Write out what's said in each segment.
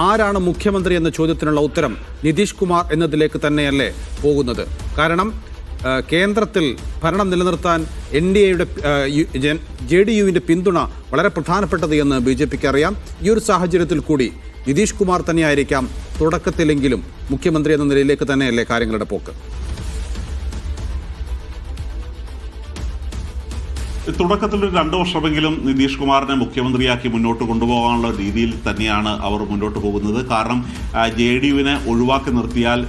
ആരാണ് മുഖ്യമന്ത്രി എന്ന ചോദ്യത്തിനുള്ള ഉത്തരം നിതീഷ് കുമാർ എന്നതിലേക്ക് തന്നെയല്ലേ പോകുന്നത്? കാരണം കേന്ദ്രത്തിൽ ഭരണം നിലനിർത്താൻ NDAയുടെ JDUവിൻ്റെ പിന്തുണ വളരെ പ്രധാനപ്പെട്ടത് എന്ന് BJPക്ക് അറിയാം. ഈ ഒരു സാഹചര്യത്തിൽ കൂടി നിതീഷ് കുമാർ തന്നെയായിരിക്കാം തുടക്കത്തിലെങ്കിലും മുഖ്യമന്ത്രി എന്ന നിലയിലേക്ക് തന്നെയല്ലേ കാര്യങ്ങളുടെ പോക്ക്? തുടക്കത്തിൽ ഒരു 2 വർഷമെങ്കിലും നിതീഷ് കുമാറിനെ മുഖ്യമന്ത്രിയാക്കി മുന്നോട്ട് കൊണ്ടുപോകാനുള്ള രീതിയിൽ തന്നെയാണ് അവർ മുന്നോട്ട് പോകുന്നത്. കാരണം JDUവിനെ ഒഴിവാക്കി നിർത്തിയാൽ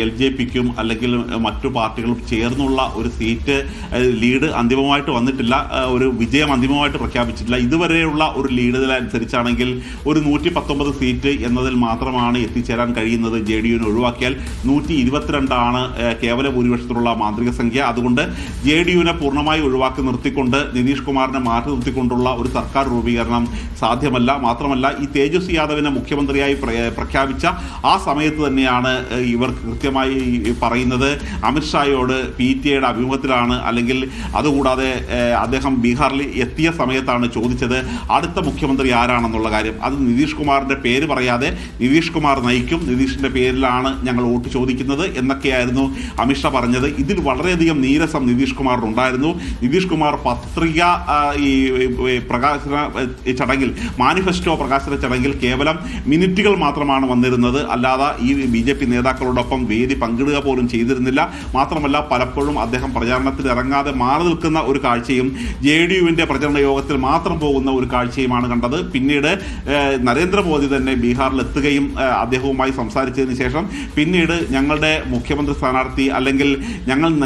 LJPക്കും അല്ലെങ്കിൽ മറ്റു പാർട്ടികളും ചേർന്നുള്ള ഒരു സീറ്റ് ലീഡ് അന്തിമമായിട്ട് വന്നിട്ടില്ല, ഒരു വിജയം അന്തിമമായിട്ട് പ്രഖ്യാപിച്ചിട്ടില്ല. ഇതുവരെയുള്ള ഒരു ലീഡിനനുസരിച്ചാണെങ്കിൽ ഒരു 119 സീറ്റ് എന്നതിൽ മാത്രമാണ് എത്തിച്ചേരാൻ കഴിയുന്നത്. JDUവിനെ ഒഴിവാക്കിയാൽ 122 കേവല ഭൂരിപക്ഷത്തിലുള്ള മാന്ത്രിക സംഖ്യ. അതുകൊണ്ട് JDUവിനെ പൂർണ്ണമായി ഒഴിവാക്കി നിർത്തിക്കൊണ്ട് നിതീഷ് കുമാറിനെ മാറ്റി നിർത്തിക്കൊണ്ടുള്ള ഒരു സർക്കാർ രൂപീകരണം സാധ്യമല്ല. മാത്രമല്ല, ഈ തേജസ്വി യാദവിനെ മുഖ്യമന്ത്രിയായി പ്രഖ്യാപിച്ച ആ സമയത്ത് തന്നെയാണ് ഇവർ കൃത്യമായി പറയുന്നത് അമിത്ഷായോട് PTAയുടെ അഭിമുഖത്തിലാണ്, അല്ലെങ്കിൽ അതുകൂടാതെ അദ്ദേഹം ബീഹാറിൽ എത്തിയ സമയത്താണ് ചോദിച്ചത് അടുത്ത മുഖ്യമന്ത്രി ആരാണെന്നുള്ള കാര്യം. അത് നിതീഷ് കുമാറിൻ്റെ പേര് പറയാതെ നിതീഷ് കുമാർ നയിക്കും, നിതീഷിൻ്റെ പേരിലാണ് ഞങ്ങൾ വോട്ട് ചോദിക്കുന്നത് എന്നൊക്കെയായിരുന്നു അമിത്ഷാ പറഞ്ഞത്. ഇതിൽ വളരെയധികം നീരസം നിതീഷ് കുമാറിനുണ്ടായിരുന്നു. നിതീഷ് കുമാർ പത്രിക ഈ പ്രകാശന ചടങ്ങിൽ, മാനിഫെസ്റ്റോ പ്രകാശന ചടങ്ങിൽ കേവലം മിനിറ്റുകൾ മാത്രമാണ് വന്നിരുന്നത്. അല്ലാതെ ഈ BJP നേതാക്കളോടൊപ്പം വേദി പങ്കിടുക പോലും ചെയ്തിരുന്നില്ല. മാത്രമല്ല, പലപ്പോഴും അദ്ദേഹം പ്രചാരണത്തിൽ ഇറങ്ങാതെ മാറി നിൽക്കുന്ന ഒരു കാഴ്ചയും JDUവിൻ്റെ പ്രചരണ യോഗത്തിൽ മാത്രം പോകുന്ന ഒരു കാഴ്ചയുമാണ് കണ്ടത്. പിന്നീട് നരേന്ദ്രമോദി തന്നെ ബീഹാറിൽ എത്തുകയും അദ്ദേഹവുമായി സംസാരിച്ചതിന് ശേഷം പിന്നീട് ഞങ്ങളുടെ മുഖ്യമന്ത്രി സ്ഥാനാർത്ഥി അല്ലെങ്കിൽ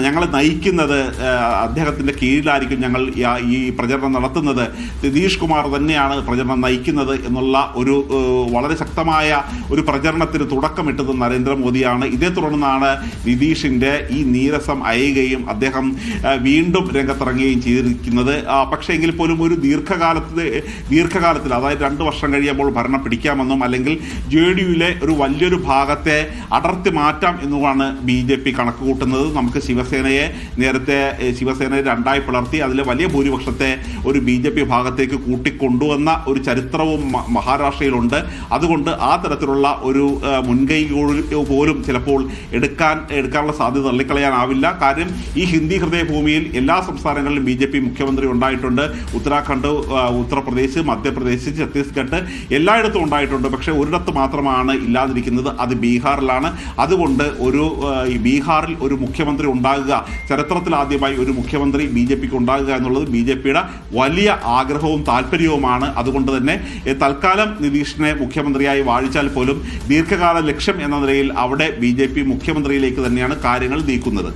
ഞങ്ങളെ നയിക്കുന്നത് അദ്ദേഹത്തിൻ്റെ കീഴിലായിരിക്കും ഞങ്ങൾ ഈ പ്രചരണം നടത്തുന്നത്, നിതീഷ് കുമാർ തന്നെയാണ് പ്രചരണം നയിക്കുന്നത് എന്നുള്ള ഒരു വളരെ ശക്തമായ ഒരു പ്രചരണത്തിന് തുടക്കമിട്ടത് നരേന്ദ്രമോദിയാണ്. ഇതേ തുടർന്നാണ് നിതീഷിൻ്റെ ഈ നീരസം അയയുകയും അദ്ദേഹം വീണ്ടും രംഗത്തിറങ്ങുകയും ചെയ്തിരിക്കുന്നത്. പക്ഷേ എങ്കിൽ പോലും ഒരു ദീർഘകാലത്തിൽ അതായത് 2 വർഷം കഴിയുമ്പോൾ ഭരണം പിടിക്കാമെന്നും അല്ലെങ്കിൽ JDUവിലെ ഒരു വലിയൊരു ഭാഗത്തെ അടർത്തി മാറ്റാം എന്നുമാണ് BJP കണക്ക് കൂട്ടുന്നത്. നമുക്ക് നേരത്തെ ശിവസേനയെ 2ആയി പിളർത്തി അതിലെ വലിയ ഭൂരിപക്ഷത്തെ ഒരു BJP ഭാഗത്തേക്ക് കൂട്ടിക്കൊണ്ടുവന്ന ഒരു ചരിത്രവും മഹാരാഷ്ട്രയിലുണ്ട്. അതുകൊണ്ട് ആ തരത്തിലുള്ള ഒരു മുൻകൈ പോലും ചിലപ്പോൾ എടുക്കാനുള്ള സാധ്യത തള്ളിക്കളയാനാവില്ല. കാര്യം ഈ ഹിന്ദി ഹൃദയഭൂമിയിൽ എല്ലാ സംസ്ഥാനങ്ങളിലും BJP മുഖ്യമന്ത്രി ഉണ്ടായിട്ടുണ്ട്. ഉത്തരാഖണ്ഡ്, ഉത്തർപ്രദേശ്, മധ്യപ്രദേശ്, ഛത്തീസ്ഗഡ് എല്ലായിടത്തും ഉണ്ടായിട്ടുണ്ട്. പക്ഷേ ഒരിടത്ത് മാത്രമാണ് ഇല്ലാതിരിക്കുന്നത്, അത് ബീഹാറിലാണ്. അതുകൊണ്ട് ബീഹാറിൽ ഒരു മുഖ്യമന്ത്രി ഉണ്ടാകുക, ചരിത്രത്തിൽ ആദ്യമായി ഒരു മുഖ്യമന്ത്രി BJPക്ക് ഉണ്ടാകുക എന്നുള്ളത് BJPയുടെ വലിയ ആഗ്രഹവും താല്പര്യവുമാണ്. അതുകൊണ്ട് തന്നെ തൽക്കാലം നിതീഷിനെ മുഖ്യമന്ത്രിയായി വാഴിച്ചാൽ പോലും ദീർഘകാല ലക്ഷ്യം എന്ന നിലയിൽ അവിടെ BJP മുഖ്യമന്ത്രിയിലേക്ക് തന്നെയാണ് കാര്യങ്ങൾ നീക്കുന്നത്.